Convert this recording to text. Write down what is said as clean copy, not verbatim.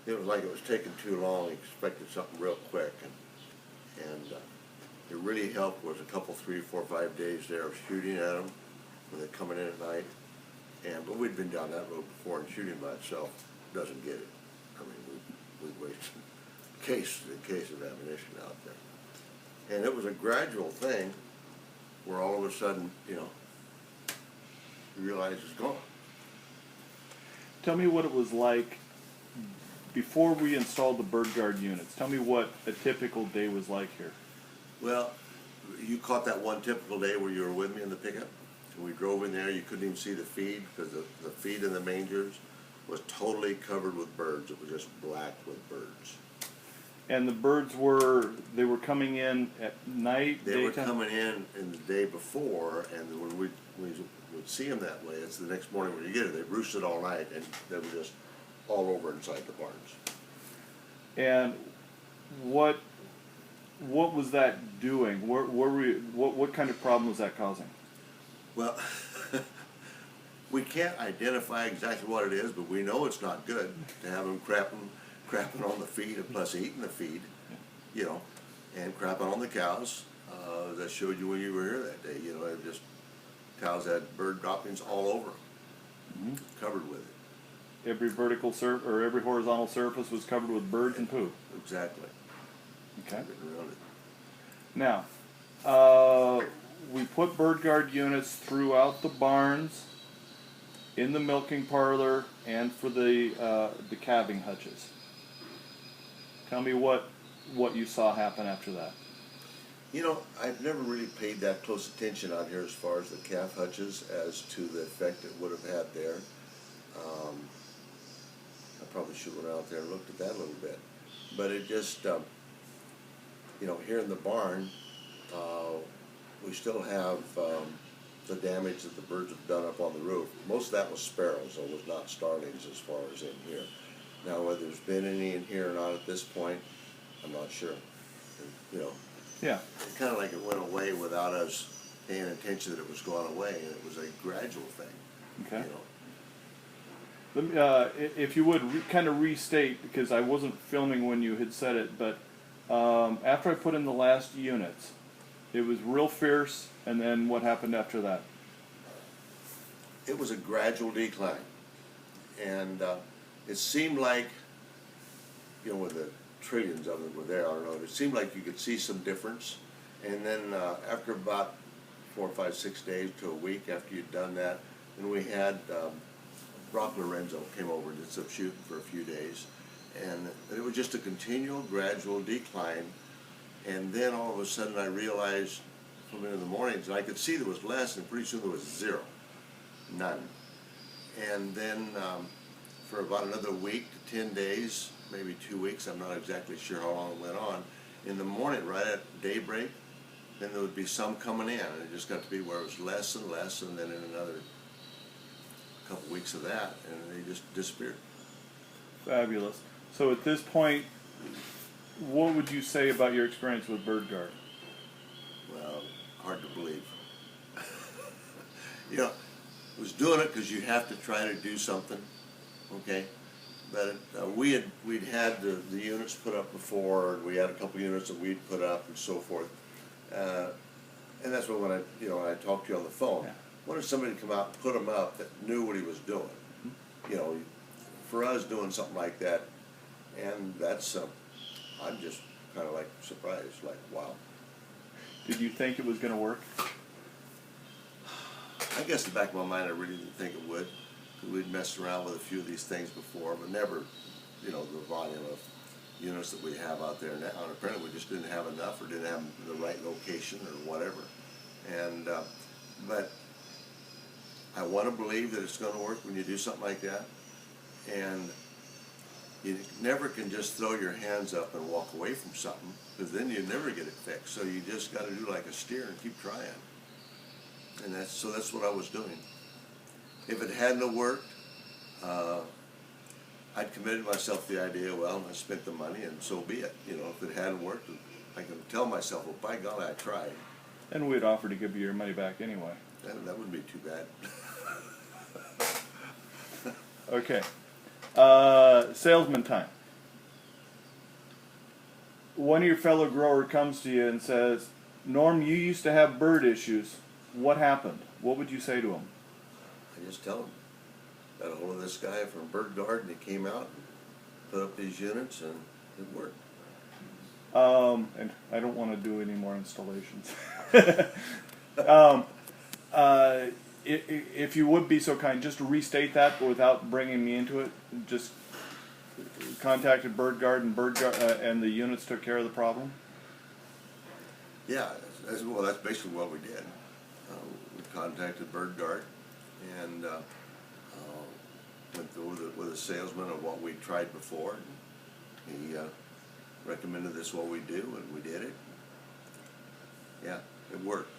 it was like it was taking too long. He expected something real quick, and it really helped was a couple, 3, 4, 5 days there of shooting at them when they're coming in at night. But we'd been down that road before, and shooting by itself doesn't get it. I mean, we wasted case of ammunition out there, and it was a gradual thing where all of a sudden, you realize it's gone. Tell me what it was like before we installed the Bird Gard units. Tell me what a typical day was like here. Well, you caught that one typical day where you were with me in the pickup, and we drove in there. You couldn't even see the feed because the feed in the mangers was totally covered with birds. It was just black with birds. And the birds were coming in at night, They daytime? were coming in the day before, and when we would see them that way, it's the next morning when you get it. They roosted all night, and they were just all over inside the barns. And what was that doing? What kind of problem was that causing? Well, we can't identify exactly what it is, but we know it's not good to have them crapping on the feed, and plus eating the feed, and crapping on the cows. As I showed you when you were here that day, it just cows had bird droppings all over them, covered with it. Every vertical or every horizontal surface was covered with birds and poo. Exactly. Okay. Written around it. Now, we put Bird Gard units throughout the barns, in the milking parlor, and for the calving hutches. Tell me what you saw happen after that. I've never really paid that close attention out here as far as the calf hutches as to the effect it would have had there. I probably should have went out there and looked at that a little bit. But it just, here in the barn, we still have the damage that the birds have done up on the roof. Most of that was sparrows, so it was not starlings as far as in here. Now, whether there's been any in here or not at this point, I'm not sure. Yeah. It's kind of like it went away without us paying attention that it was going away, and it was a gradual thing. Okay. Let me, if you would, kind of restate, because I wasn't filming when you had said it, but after I put in the last units, it was real fierce, and then what happened after that? It was a gradual decline, and it seemed like, with the trillions of them were there, I don't know, it seemed like you could see some difference, and then after about 4, 5, 6 days to a week after you'd done that, then we had Brock Lorenzo came over and did some shooting for a few days, and it was just a continual, gradual decline. And then all of a sudden I realized, coming in the mornings, and I could see there was less, and pretty soon there was zero, none. And then for about another week to 10 days, maybe 2 weeks, I'm not exactly sure how long it went on, in the morning, right at daybreak, then there would be some coming in, and it just got to be where it was less and less, and then in another couple weeks of that, and they just disappeared. Fabulous. So at this point, what would you say about your experience with Bird Gard? Well, hard to believe. I was doing it because you have to try to do something, okay? But we'd had the units put up before, and we had a couple units that we'd put up and so forth. And that's when I talked to you on the phone. Yeah. What if somebody come out and put them up that knew what he was doing? For us doing something like that, and that's I'm just kind of like surprised, like, wow. Did you think it was going to work? I guess in the back of my mind I really didn't think it would, because we'd messed around with a few of these things before, but never, the volume of units that we have out there now. And apparently we just didn't have enough, or didn't have the right location, or whatever. And but I want to believe that it's going to work when you do something like that. And you never can just throw your hands up and walk away from something, because then you never get it fixed. So you just got to do like a steer and keep trying. And that's what I was doing. If it hadn't worked, I'd committed myself to the idea, well, I spent the money and so be it. If it hadn't worked, I can tell myself, well, by golly, I tried. And we'd offer to give you your money back anyway. That wouldn't be too bad. Okay. Salesman time. one of your fellow grower comes to you and says, Norm, you used to have bird issues. What happened? What would you say to him? I just tell him, got a hold of this guy from Bird Gard, and he came out and put up these units, and it worked. And I don't want to do any more installations. If you would be so kind, just to restate that, but without bringing me into it, just contacted Bird Gard, and the units took care of the problem. Yeah, well, that's basically what we did. We contacted Bird Gard and went through with a salesman of what we tried before. He recommended this what we do, and we did it. Yeah, it worked.